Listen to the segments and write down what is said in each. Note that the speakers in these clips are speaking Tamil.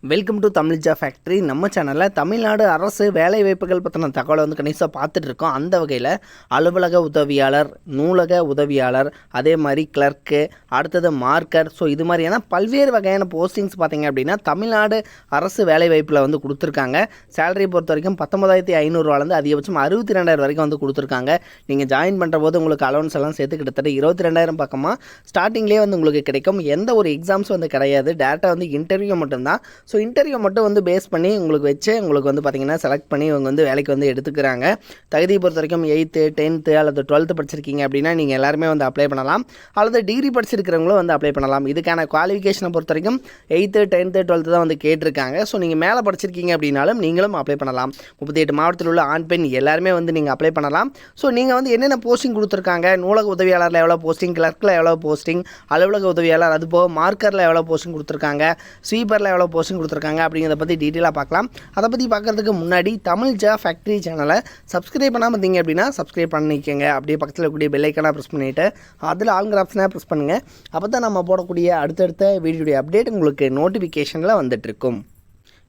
Welcome to Tamil factory. நம்ம சேனலில் தமிழ்நாடு அரசு வேலைவாய்ப்புகள் பற்றின தகவலை வந்து கணிசாக பார்த்துட்டு இருக்கோம். அந்த வகையில் அலுவலக உதவியாளர், நூலக உதவியாளர், அதே மாதிரி கிளர்க்கு, அடுத்தது மார்க்கர், ஸோ இது மாதிரியான பல்வேறு வகையான போஸ்டிங்ஸ் பார்த்திங்க அப்படின்னா தமிழ்நாடு அரசு வேலைவாய்ப்பில் வந்து கொடுத்துருக்காங்க. சேலரி பொறுத்த வரைக்கும் 19,500 அதிகபட்சம் 62,000 வரைக்கும் வந்து கொடுத்துருக்காங்க. நீங்கள் ஜாயின் பண்ணுற போது உங்களுக்கு அலவன்ஸ் எல்லாம் சேர்த்து கிட்டத்தட்ட 22,000 பக்கமாக ஸ்டார்டிங்லேயே வந்து உங்களுக்கு கிடைக்கும். எந்த ஒரு எக்ஸாம்ஸ் வந்து கிடையாது, டேரெக்டாக வந்து இன்டர்வியூ மட்டும்தான். ஸோ இன்டர்வியூ மட்டும் வந்து பேஸ் பண்ணி உங்களுக்கு வச்சு உங்களுக்கு வந்து பார்த்திங்கன்னா செலக்ட் பண்ணி இவங்க வந்து வேலைக்கு வந்து எடுத்துக்கிறாங்க. தகுதியை பொறுத்த வரைக்கும் 8th 10th அல்லது 12th படிச்சிருக்கீங்க அப்படின்னா நீங்கள் எல்லாருமே வந்து அப்ளை பண்ணலாம். அல்லது டிகிரி படிச்சிருக்கிறவங்களும் வந்து அப்ளை பண்ணலாம். இதுக்கான குவாலிஃபிகேஷனை பொறுத்த வரைக்கும் 8th 10th 12th தான் வந்து கேட்டிருக்காங்க. ஸோ நீங்கள் மேலே படிச்சிருக்கீங்க அப்படின்னாலும் நீங்களும் அப்ளை பண்ணலாம். 38 மாவட்டத்தில் உள்ள ஆண் பெண் எல்லாருமே வந்து நீங்கள் அப்ளை பண்ணலாம். ஸோ நீங்கள் வந்து என்னென்ன போஸ்டிங் கொடுத்துருக்காங்க, நூலக உதவியாளரில் எவ்வளோ போஸ்டிங், கிளர்க்கில் எவ்வளோ போஸ்டிங், அலுவலக உதவியாளர், அதுபோக மார்க்கரில் எவ்வளோ போஸ்டிங் கொடுத்துருக்காங்க, ஸ்வீப்பரில் எவ்வளோ போஸ்டிங் கொடுத்துருக்காங்க அப்படிங்கிறத பற்றி டீட்டெயிலாக பார்க்கலாம். அதை பற்றி பார்க்குறதுக்கு முன்னாடி தமிழ் ஃபேக்ட்ரி சேனலை சப்ஸ்கிரைப் பண்ணாமல் இருந்தீங்க அப்படின்னா சப்ஸ்கிரைப் பண்ணிக்கோங்க. அப்படியே பக்கத்தில் இருக்கக்கூடிய பெல் ஐக்கானை ப்ரெஸ் பண்ணிவிட்டு அதில் ஆளுங்கிற ஆப்ஷனாக ப்ரெஸ் பண்ணுங்கள். அப்போ தான் நம்ம போடக்கூடிய அடுத்தடுத்த வீடியோடைய அப்டேட் உங்களுக்கு நோட்டிஃபிகேஷனில் வந்துட்டுருக்கும்.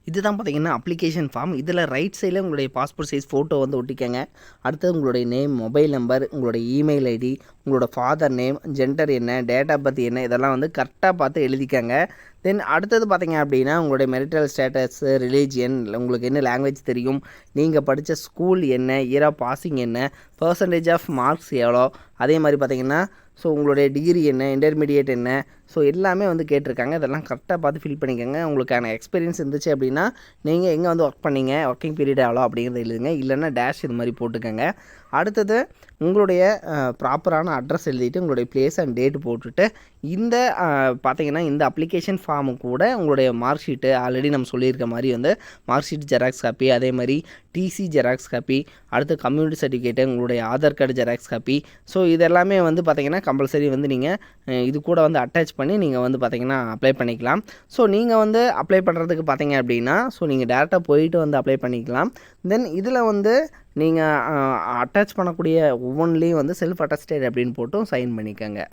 இதுதான் பார்த்திங்கன்னா அப்ளிகேஷன் ஃபார்ம். இதில் ரைட் சைடில் உங்களுடைய பாஸ்போர்ட் சைஸ் ஃபோட்டோ வந்து ஒட்டிக்கங்க. அடுத்தது உங்களுடைய நேம், மொபைல் நம்பர், உங்களுடைய இமெயில் ஐடி, உங்களோட ஃபாதர் நேம், ஜெண்டர் என்ன, டேட் ஆஃப் பர்த் என்ன, இதெல்லாம் வந்து கரெக்டாக பார்த்து எழுதிக்கங்க. தென் அடுத்தது பார்த்திங்க அப்படின்னா உங்களுடைய மெரிட்டல் ஸ்டேட்டஸ், ரிலீஜியன், உங்களுக்கு என்ன லாங்குவேஜ் தெரியும், நீங்கள் படித்த ஸ்கூல் என்ன, இயர் ஆஃப் பாசிங் என்ன, பர்சன்டேஜ் ஆஃப் மார்க்ஸ் எவ்வளோ, அதே மாதிரி பார்த்திங்கன்னா ஸோ உங்களுடைய டிகிரி என்ன, இன்டர்மீடியேட் என்ன, ஸோ எல்லாமே வந்து கேட்டிருக்காங்க. இதெல்லாம் கரெக்டாக பார்த்து ஃபில் பண்ணிக்கோங்க. உங்களுக்கான எக்ஸ்பீரியன்ஸ் இருந்துச்சு அப்படின்னா நீங்கள் எங்கே வந்து ஒர்க் பண்ணீங்க, ஒர்க்கிங் பீரியட் எவ்வளோ அப்படிங்கிறத எழுதுங்க. இல்லைன்னா டேஷ் இது மாதிரி போட்டுக்கோங்க. அடுத்தது உங்களுடைய ப்ராப்பரான அட்ரஸ் எழுதிட்டு உங்களுடைய பிளேஸ் அண்ட் டேட் போட்டுட்டு இந்த பார்த்திங்கன்னா இந்த அப்ளிகேஷன் ஃபார்மு கூட உங்களுடைய மார்க் ஷீட்டு ஆல்ரெடி நம்ம சொல்லியிருக்க மாதிரி வந்து மார்க் ஷீட் ஜெராக்ஸ் காப்பி, அதே மாதிரி டிசி ஜெராக்ஸ் காப்பி, அடுத்து கம்யூனிட்டி சர்டிஃபிகேட்டு, உங்களுடைய Aadhaar card xerox copy, so இதெல்லாமே வந்து பார்த்திங்கன்னா கம்பல்சரி வந்து நீங்கள் இது கூட வந்து அட்டாச் பண்ணி நீங்கள் வந்து பார்த்திங்கன்னா அப்ளை பண்ணிக்கலாம். ஸோ நீங்கள் வந்து அப்ளை பண்ணுறதுக்கு பார்த்திங்க அப்படின்னா ஸோ நீங்கள் டேரெக்டாக போயிட்டு வந்து அப்ளை பண்ணிக்கலாம். தென் இதில் வந்து நீங்கள் அட்டாச் பண்ணக்கூடிய ஒவ்வொன்றிலையும் வந்து செல்ஃப் அட்டஸ்டட் அப்படின்னு போட்டும் சைன் பண்ணிக்கோங்க.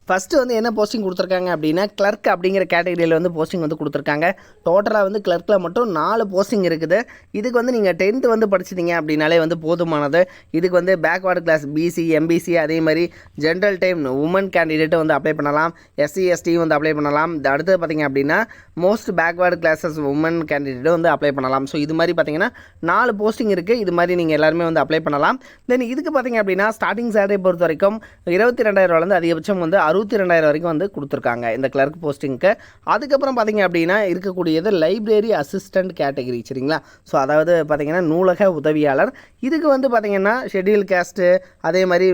ஃபஸ்ட்டு வந்து என்ன போஸ்டிங் கொடுத்துருக்காங்க அப்படின்னா கிளர்க் அப்படிங்கிற கேட்டகரியில் வந்து போஸ்டிங் வந்து கொடுத்துருக்காங்க. டோட்டலாக வந்து கிளர்க்கில் மட்டும் 4 போஸ்டிங் இருக்குது. இதுக்கு வந்து நீங்கள் 10th வந்து படிச்சிட்டிங்க அப்படின்னாலே வந்து போதுமானது. இதுக்கு வந்து பேக்வேர்டு கிளாஸ் பிசி, எம்பிசி, அதே மாதிரி ஜென்ரல் டைம் உமன் கேண்டிடேட்டும் வந்து அப்ளை பண்ணலாம். எஸ்சி எஸ்டி வந்து அப்ளை பண்ணலாம். அடுத்தது பார்த்திங்க அப்படின்னா மோஸ்ட் பேக்வேர்டு கிளாஸஸ் உமன் கேண்டிடேட்டும் வந்து அப்ளை பண்ணலாம். ஸோ இது மாதிரி பார்த்திங்கன்னா 4 போஸ்டிங் இருக்குது. இது மாதிரி நீங்கள் எல்லாருமே வந்து அப்ளை பண்ணலாம். தென் இதுக்கு பார்த்திங்க அப்படின்னா ஸ்டார்டிங் சேலரி பொறுத்த வரைக்கும் 22,000 அதிகபட்சம் வந்து 62,000 வரைக்கும் வந்து கொடுத்துருக்காங்க இந்த கிளர்க் போஸ்டிங்க்கு. அதுக்கப்புறம் பார்த்திங்க அப்படின்னா இருக்கக்கூடியது லைப்ரரி அசிஸ்டண்ட் கேட்டகரி, சரிங்களா. ஸோ அதாவது பார்த்திங்கன்னா நூலக உதவியாளர். இதுக்கு வந்து பார்த்திங்கன்னா ஷெட்யூல் கேஸ்ட்டு, அதே மாதிரி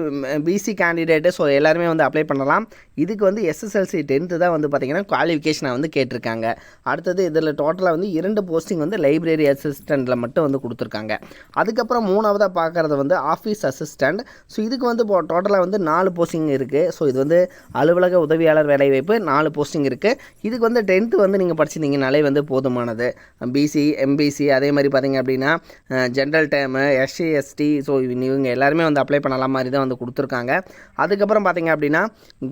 பிசி கேண்டிடேட்டு, ஸோ எல்லாருமே வந்து அப்ளை பண்ணலாம். இதுக்கு வந்து எஸ்எஸ்எல்சி 10th தான் வந்து பார்த்திங்கன்னா குவாலிஃபிகேஷனை வந்து கேட்டிருக்காங்க. அடுத்தது இதில் டோட்டலாக வந்து 2 போஸ்டிங் வந்து லைப்ரரி அசிஸ்டண்ட்டில் மட்டும் வந்து கொடுத்துருக்காங்க. அதுக்கப்புறம் 3ஆவதாக பார்க்குறது வந்து ஆஃபீஸ் அசிஸ்டண்ட். ஸோ இதுக்கு வந்து டோட்டலாக வந்து 4 போஸ்டிங் இருக்குது. ஸோ இது வந்து அலுவலக உதவியாளர் வேலைவாய்ப்பு 4 போஸ்டிங் இருக்குது. இதுக்கு வந்து 10th வந்து நீங்கள் படிச்சிருந்தீங்கனாலே வந்து போதுமானது. பிசி, எம்பிசி, அதே மாதிரி பார்த்திங்க அப்படின்னா general time, SC ST, so இவங்க எல்லாருமே வந்து அப்ளை பண்ணலாம் மாதிரி தான் வந்து கொடுத்துருக்காங்க. அதுக்கப்புறம் பார்த்திங்க அப்படின்னா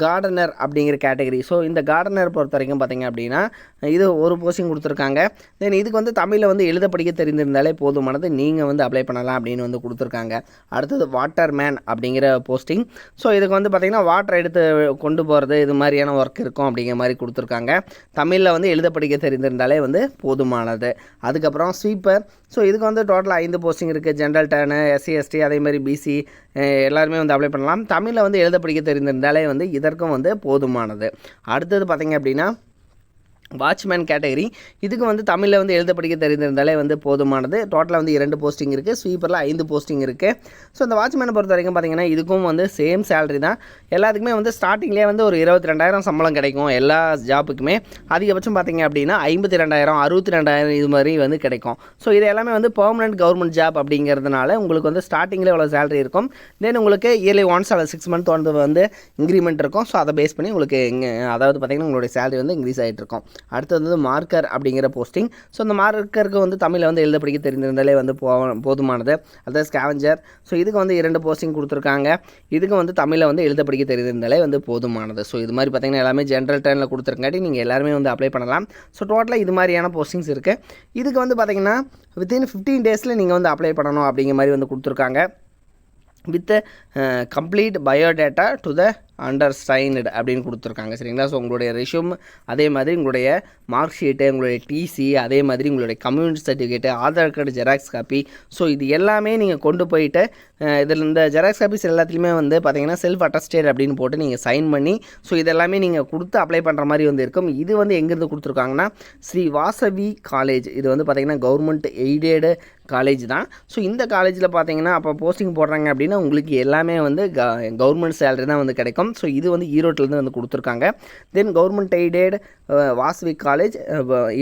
கார்டனர் அப்படிங்கிற கேட்டகரி. ஸோ இந்த கார்டனர் பொறுத்த வரைக்கும் பார்த்திங்க அப்படின்னா இது ஒரு போஸ்டிங் கொடுத்துருக்காங்க. தென் இதுக்கு வந்து தமிழில் வந்து எழுத படிக்க தெரிந்திருந்தாலே போதுமானது, நீங்கள் வந்து அப்ளை பண்ணலாம் அப்படின்னு வந்து கொடுத்துருக்காங்க. அடுத்தது வாட்டர் மேன் அப்படிங்கிற போஸ்டிங். ஸோ இதுக்கு வந்து பார்த்திங்கன்னா வாட்டர் எடுத்து கொண்டு போகிறது இது மாதிரியான ஒர்க் இருக்கும் அப்படிங்கிற மாதிரி கொடுத்துருக்காங்க. தமிழில் வந்து எழுத படிக்க தெரிந்திருந்தாலே வந்து போதுமானது. அதுக்கப்புறம் ஸ்வீப்பர். ஸோ இதுக்கு வந்து டோட்டலாக 5 போஸ்டிங் இருக்குது. ஜென்ரல் டர்னு, எஸ்சி எஸ்டி, அதே மாதிரி பிசி எல்லாருமே வந்து அப்ளை பண்ணலாம். தமிழில் வந்து எழுத படிக்க தெரிந்திருந்தாலே வந்து இதற்கும் வந்து போதுமானது. அடுத்தது பார்த்திங்க அப்படின்னா வாட்ச்மேன் கேட்டகரி. இதுக்கு வந்து தமிழில் வந்து எழுத படிக்க தெரிந்திருந்தாலே வந்து போதுமானது. டோட்டலாக வந்து 2 போஸ்டிங் இருக்குது. ஸ்வீப்பரில் 5 போஸ்டிங் இருக்குது. ஸோ இந்த வாட்ச்மேனை பொறுத்த வரைக்கும் பார்த்திங்கன்னா இதுக்கும் வந்து சேம் சேலரி தான். எல்லாத்துக்குமே வந்து ஸ்டார்டிங்லேயே வந்து ஒரு 22,000 சம்பளம் கிடைக்கும் எல்லா ஜாப்புக்குமே. அதிகபட்சம் பார்த்திங்க அப்படின்னா 52,000, 62,000 இது மாதிரி வந்து கிடைக்கும். ஸோ இது எல்லாமே வந்து பெர்மனன்ட் கவர்மெண்ட் ஜாப் அப்படிங்கிறதுனால உங்களுக்கு வந்து ஸ்டார்டிங்கில் எவ்வளோ சேலரி இருக்கும். தென் உங்களுக்கு இயர்லி ஒன்ஸ் அல்லது 6 மந்த் வந்து இன்க்ரிமெண்ட் இருக்கும். ஸோ அதை பேஸ் பண்ணி உங்களுக்கு அதாவது பார்த்திங்கன்னா உங்களுடைய சேலரி வந்து இன்க்ரீஸ் ஆகிட்டு இருக்கும். அடுத்து வந்து மார்க்கர் அப்படிங்கிற போஸ்டிங். ஸோ அந்த மார்க்கருக்கு வந்து தமிழில் வந்து எழுத படிக்க தெரிந்திருந்தாலே வந்து போதுமானது. அதாவது ஸ்கேவஞ்சர். ஸோ இதுக்கு வந்து 2 போஸ்டிங் கொடுத்துருக்காங்க. இதுக்கு வந்து தமிழில் வந்து எழுத படிக்க தெரிந்திருந்தாலே வந்து போதுமானது. ஸோ இது மாதிரி பார்த்தீங்கன்னா எல்லாமே ஜென்ரல் டர்னில் கொடுத்துருக்காட்டி நீங்கள் எல்லாருமே வந்து அப்ளை பண்ணலாம். ஸோ டோட்டலாக இது மாதிரியான போஸ்டிங்ஸ் இருக்குது. இதுக்கு வந்து பார்த்தீங்கன்னா வித்தின் 15 டேஸில் நீங்கள் வந்து அப்ளை பண்ணணும் அப்படிங்கிற மாதிரி வந்து கொடுத்துருக்காங்க. With complete biodata to the undersigned அப்படின்னு கொடுத்துருக்காங்க. சரிங்களா? ஸோ உங்களுடைய ரெஷ்யூம், அதே மாதிரி உங்களுடைய மார்க் ஷீட்டு, உங்களுடைய டிசி, அதே மாதிரி உங்களுடைய community certificate, Aadhaar card xerox copy. So இது எல்லாமே நீங்கள் கொண்டு போயிட்டு இதில் இந்த ஜெராக்ஸ் காப்பீஸ் எல்லாத்துலேயுமே வந்து பார்த்தீங்கன்னா செல்ஃப் அட்டஸ்டேட் அப்படின்னு போட்டு நீங்கள் சைன் பண்ணி ஸோ இதெல்லாமே நீங்கள் கொடுத்து அப்ளை பண்ணுற மாதிரி வந்து இருக்கும். இது வந்து எங்கேருந்து கொடுத்துருக்காங்கன்னா ஸ்ரீ வாசவி காலேஜ். இது வந்து பார்த்தீங்கன்னா கவர்மெண்ட் எய்டடு காலேஜ் தான். ஸோ இந்த காலேஜில் பார்த்தீங்கன்னா அப்போ போஸ்டிங் போடுறாங்க அப்படின்னா உங்களுக்கு எல்லாமே வந்து கவர்மெண்ட் சேலரி தான் வந்து கிடைக்கும். ஸோ இது வந்து ஈரோட்டிலேருந்து வந்து கொடுத்துருக்காங்க. தென் government aided Vasavi college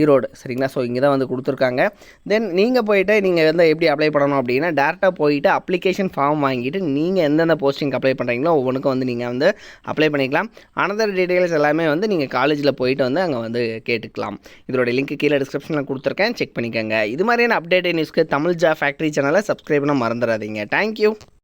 Erode. சரிங்களா? ஸோ இங்கே தான் வந்து கொடுத்துருக்காங்க. தென் நீங்கள் போயிட்டு நீங்கள் வந்து எப்படி அப்ளை பண்ணணும் அப்படின்னா டேரெக்டாக போயிட்டு அப்ளிகேஷன் ஃபார்ம் வாங்கிட்டு நீங்கள் எந்தெந்த போஸ்டிங் அப்ளை பண்ணுறீங்களோ ஒவ்வொன்றுக்கும் வந்து நீங்கள் வந்து அப்ளை பண்ணிக்கலாம். அனதர் டீட்டெயில்ஸ் எல்லாமே வந்து நீங்கள் காலேஜில் போயிட்டு வந்து அங்கே வந்து கேட்டுக்கலாம். இதோட லிங்க் கீழே டிஸ்கிரிப்ஷனில் கொடுத்துருக்கேன், செக் பண்ணிக்கோங்க. இது மாதிரியான அப்டேட் நியூஸ்க்கு தமிழ் ஜாப் ஃபேக்ட்ரி சேனலை சப்ஸ்கிரைப் பண்ண மறந்துடாதீங்க. தேங்க்யூ.